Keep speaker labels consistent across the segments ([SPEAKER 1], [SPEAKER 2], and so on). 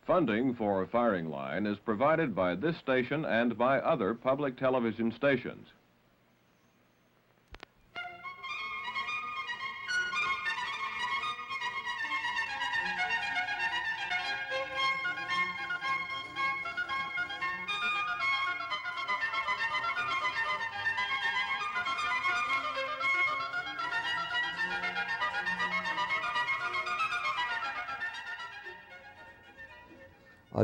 [SPEAKER 1] Funding for Firing Line is provided by this station and by other public television stations.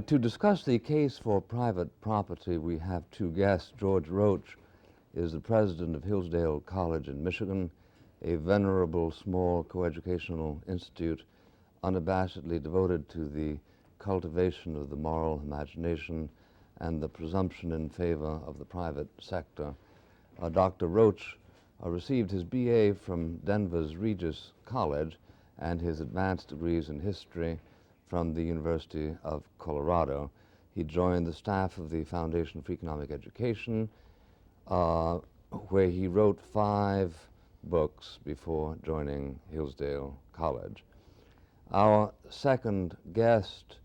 [SPEAKER 2] To discuss the case for private property, we have two guests. George Roach is the president of Hillsdale College in Michigan, a venerable small coeducational institute unabashedly devoted to the cultivation of the moral imagination and the presumption in favor of the private sector. Dr. Roach received his BA from Denver's Regis College and his advanced degrees in history from the University of Colorado. He joined the staff of the Foundation for Economic Education, where he wrote 5 books before joining Hillsdale College. Our second guest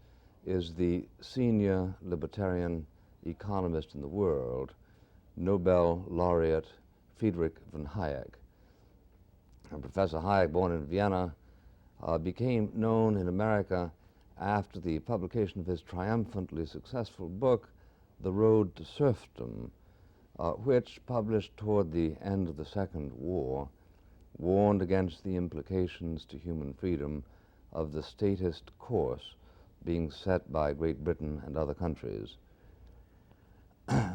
[SPEAKER 2] is the senior libertarian economist in the world, Nobel laureate Friedrich von Hayek. Professor Hayek, born in Vienna, became known in America after the publication of his triumphantly successful book, The Road to Serfdom, which, published toward the end of the Second War, warned against the implications to human freedom of the statist course being set by Great Britain and other countries.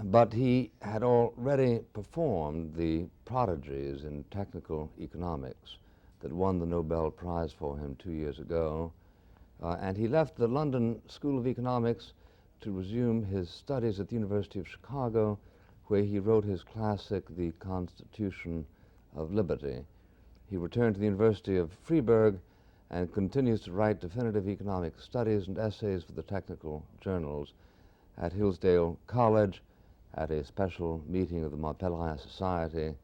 [SPEAKER 2] But he had already performed the prodigies in technical economics that won the Nobel Prize for him 2 years ago, and he left the London School of Economics to resume his studies at the University of Chicago, where he wrote his classic, The Constitution of Liberty. He returned to the University of Freiburg and continues to write definitive economic studies and essays for the technical journals. At Hillsdale College, at a special meeting of the Montpellier Society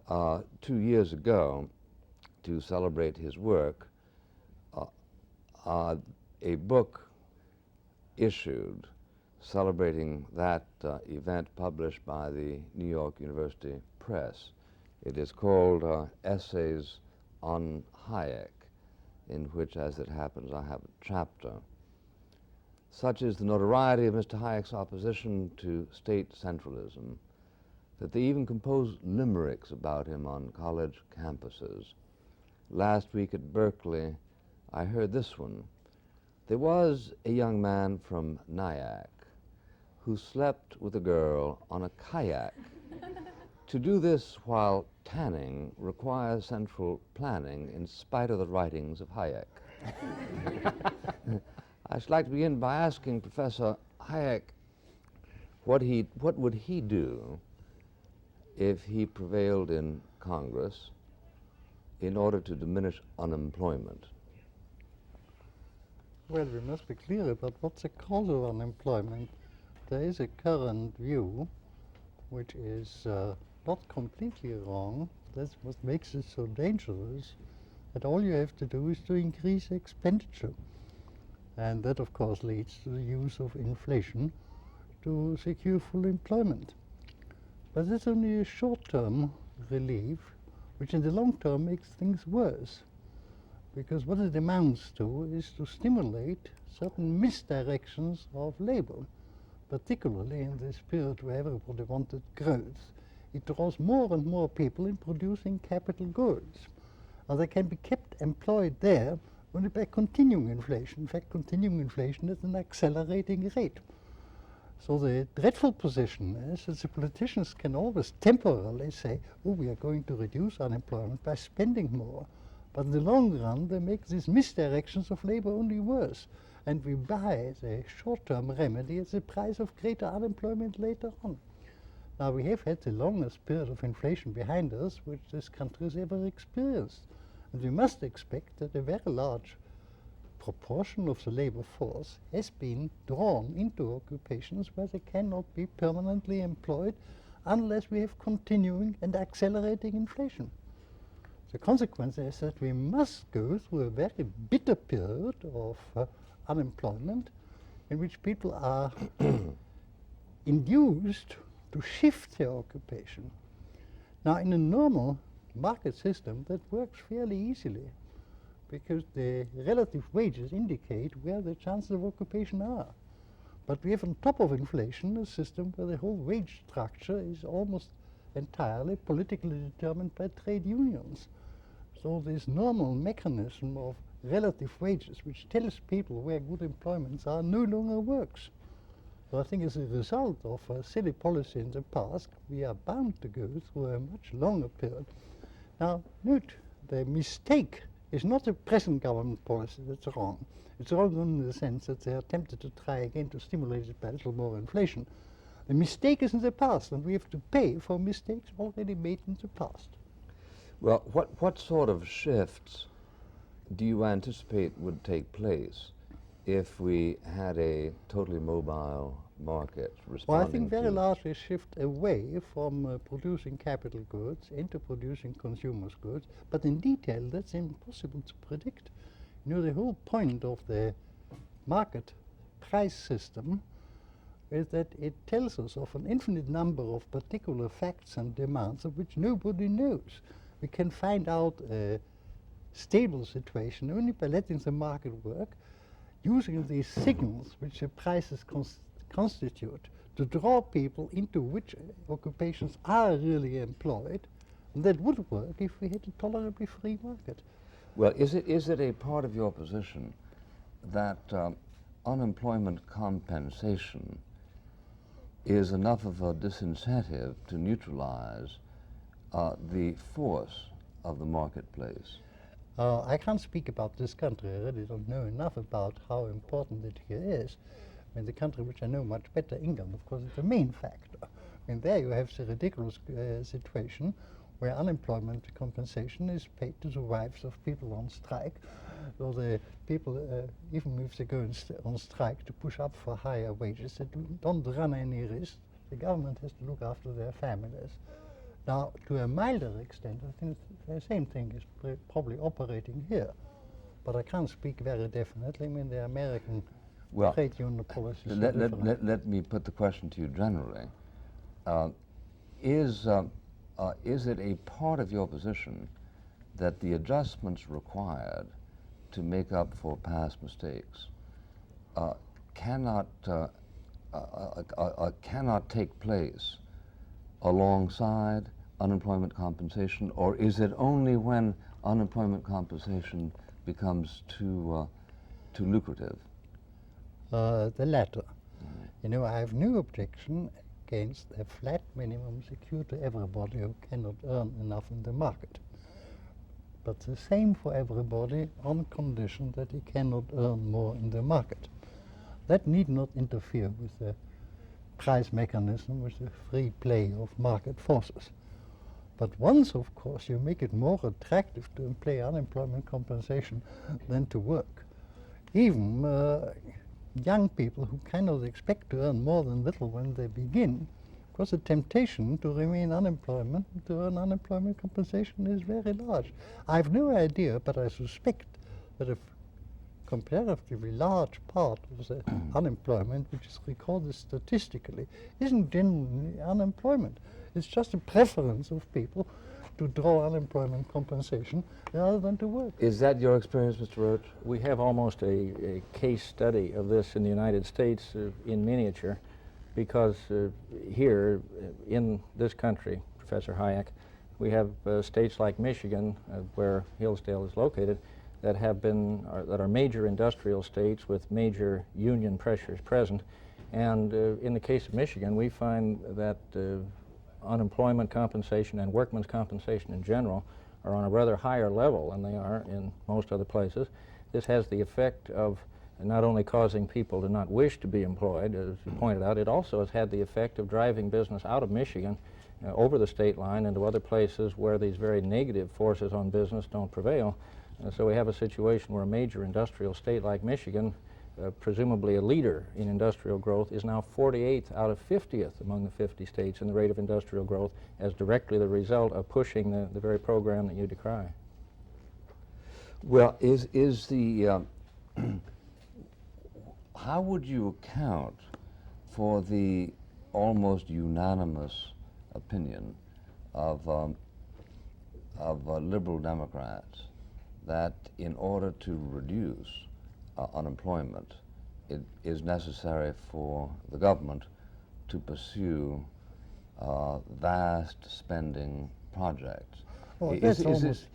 [SPEAKER 2] 2 years ago, to celebrate his work, a book issued celebrating that event, published by the New York University Press. It is called Essays on Hayek, in which, as it happens, I have a chapter. Such is the notoriety of Mr. Hayek's opposition to state centralism that they even compose limericks about him on college campuses. Last week at Berkeley, I heard this one. There was a young man from Nyack who slept with a girl on a kayak. To do this while tanning requires central planning in spite of the writings of Hayek. I should like to begin by asking Professor Hayek what would he do if he prevailed in Congress in order to diminish unemployment?
[SPEAKER 3] Well, we must be clear about what's the cause of unemployment. There is a current view, which is not completely wrong. That's what makes it so dangerous, that all you have to do is to increase expenditure. And that, of course, leads to the use of inflation to secure full employment. But that's only a short-term relief, which in the long term makes things worse. Because what it amounts to is to stimulate certain misdirections of labor, particularly in this period where everybody wanted growth. It draws more and more people in producing capital goods. And they can be kept employed there only by continuing inflation. In fact, continuing inflation at an accelerating rate. So the dreadful position is that the politicians can always temporarily say, oh, we are going to reduce unemployment by spending more. But in the long run, they make these misdirections of labor only worse. And we buy the short-term remedy at the price of greater unemployment later on. Now, we have had the longest period of inflation behind us which this country has ever experienced. And we must expect that a very large proportion of the labor force has been drawn into occupations where they cannot be permanently employed unless we have continuing and accelerating inflation. The consequence is that we must go through a very bitter period of unemployment in which people are induced to shift their occupation. Now, in a normal market system, that works fairly easily, because the relative wages indicate where the chances of occupation are. But we have on top of inflation a system where the whole wage structure is almost entirely politically determined by trade unions. So this normal mechanism of relative wages, which tells people where good employments are, no longer works. So I think as a result of a silly policy in the past, we are bound to go through a much longer period. Now, note, the mistake is not the present government policy that's wrong. It's wrong in the sense that they are tempted to try again to stimulate it by a little more inflation. The mistake is in the past, and we have to pay for mistakes already made in the past.
[SPEAKER 2] Well, what sort of shifts do you anticipate would take place if we had a totally mobile market responding
[SPEAKER 3] Well, I think very
[SPEAKER 2] to
[SPEAKER 3] largely shift away from producing capital goods into producing consumers' goods, but in detail that's impossible to predict. You know, the whole point of the market price system is that it tells us of an infinite number of particular facts and demands of which nobody knows. We can find out a stable situation only by letting the market work, using these signals which the prices constitute to draw people into which occupations are really employed. And that would work if we had a tolerably free market.
[SPEAKER 2] Well, is it a part of your position that unemployment compensation is enough of a disincentive to neutralize the force of the marketplace?
[SPEAKER 3] I can't speak about this country. I really don't know enough about how important it here is. I mean, the country which I know much better, England, of course, is the main factor. I mean, there you have the ridiculous situation where unemployment compensation is paid to the wives of people on strike. So the people, even if they go on strike to push up for higher wages, they don't run any risk. The government has to look after their families. Now, to a milder extent, I think the same thing is probably operating here. But I can't speak very definitely. I mean, the American trade union policy is
[SPEAKER 2] let me put the question to you generally. Is it a part of your position that the adjustments required to make up for past mistakes cannot take place alongside unemployment compensation, or is it only when unemployment compensation becomes too lucrative?
[SPEAKER 3] The latter. You know, I have no objection against a flat minimum secured to everybody who cannot earn enough in the market. But the same for everybody on condition that he cannot earn more in the market. That need not interfere with the price mechanism, with the free play of market forces. But once, of course, you make it more attractive to employ unemployment compensation than to work, even young people who cannot expect to earn more than little when they begin, of course the temptation to remain unemployment, to earn unemployment compensation is very large. I have no idea, but I suspect that a comparatively large part of the unemployment which is recorded statistically isn't genuinely unemployment. It's just a preference of people to draw unemployment compensation rather than to work.
[SPEAKER 2] Is that your experience, Mr. Roach?
[SPEAKER 4] We have almost a case study of this in the United States in miniature, because here in this country, Professor Hayek, we have states like Michigan, where Hillsdale is located, that are major industrial states with major union pressures present. And in the case of Michigan, we find that unemployment compensation and workmen's compensation in general are on a rather higher level than they are in most other places. This has the effect of not only causing people to not wish to be employed, as you pointed out, it also has had the effect of driving business out of Michigan over the state line into other places where these very negative forces on business don't prevail. So we have a situation where a major industrial state like Michigan, presumably a leader in industrial growth, is now 48th out of 50th among the 50 states in the rate of industrial growth, as directly the result of pushing the very program that you decry.
[SPEAKER 2] Well, is the how would you account for the almost unanimous opinion of liberal Democrats that in order to reduce unemployment, it is necessary for the government to pursue vast spending projects?
[SPEAKER 3] Well, that's almost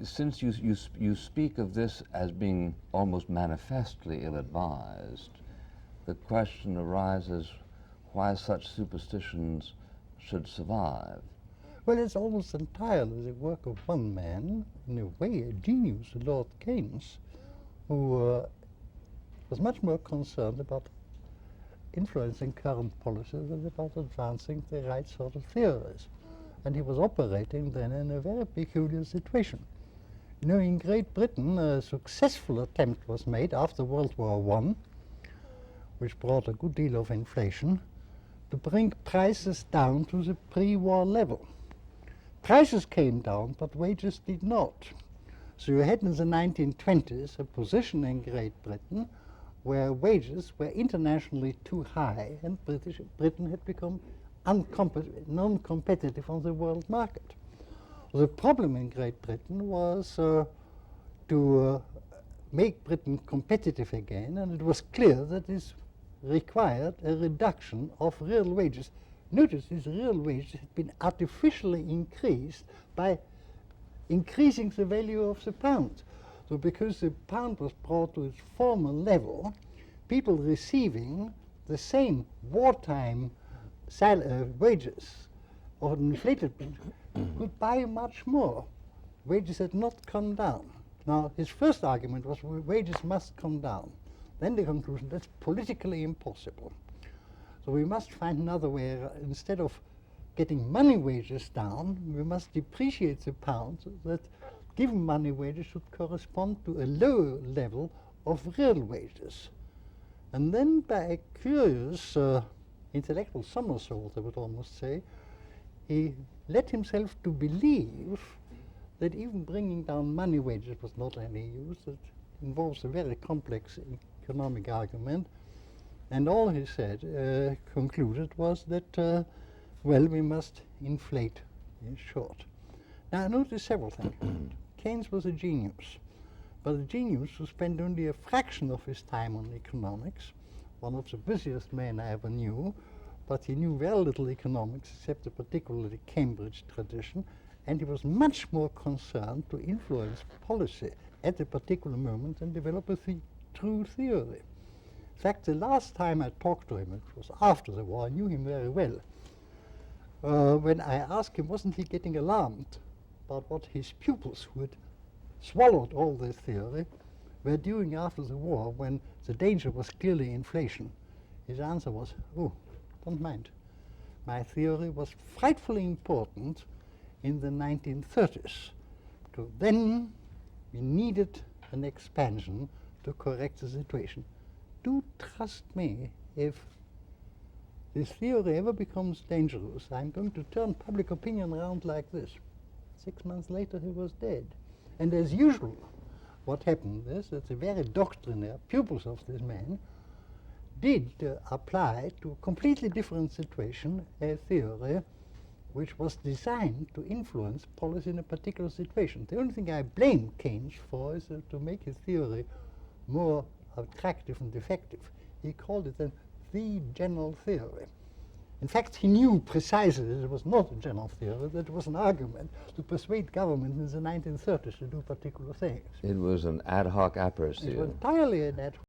[SPEAKER 2] Since you speak of this as being almost manifestly ill-advised, the question arises why such superstitions should survive.
[SPEAKER 3] Well, it's almost entirely the work of one man, in a way a genius, Lord Keynes, who was much more concerned about influencing current policies than about advancing the right sort of theories. And he was operating then in a very peculiar situation. You know, in Great Britain, a successful attempt was made after World War I, which brought a good deal of inflation, to bring prices down to the pre-war level. Prices came down, but wages did not. So you had in the 1920s a position in Great Britain where wages were internationally too high and Britain had become non-competitive on the world market. The problem in Great Britain was to make Britain competitive again, and it was clear that this required a reduction of real wages. Notice these real wages had been artificially increased by increasing the value of the pound. So because the pound was brought to its former level, people receiving the same wartime wages of an inflated could buy much more. Wages had not come down. Now, his first argument was wages must come down. Then the conclusion, that's politically impossible. So we must find another way. Instead of getting money wages down, we must depreciate the pound so that given money wages should correspond to a lower level of real wages. And then by a curious intellectual somersault, I would almost say, he led himself to believe that even bringing down money wages was not any use. It involves a very complex economic argument. And all he said, concluded, was that, well, we must inflate, in short. Now, notice several things. Keynes was a genius, but a genius who spent only a fraction of his time on economics, one of the busiest men I ever knew, but he knew very little economics except a particularly Cambridge tradition, and he was much more concerned to influence policy at a particular moment and develop a true theory. In fact, the last time I talked to him, it was after the war, I knew him very well. When I asked him, wasn't he getting alarmed about what his pupils, who had swallowed all this theory, were doing after the war when the danger was clearly inflation? His answer was, oh, don't mind. My theory was frightfully important in the 1930s, because then we needed an expansion to correct the situation. Do trust me, if this theory ever becomes dangerous, I'm going to turn public opinion around like this. 6 months later, he was dead. And as usual, what happened is that the very doctrinaire pupils of this man did apply to a completely different situation a theory which was designed to influence policy in a particular situation. The only thing I blame Keynes for is to make his theory more attractive and effective. He called it then the general theory. In fact, he knew precisely that it was not a general theory, that it was an argument to persuade government in the 1930s to do particular things.
[SPEAKER 2] It was an ad hoc approach.
[SPEAKER 3] It was entirely an ad hoc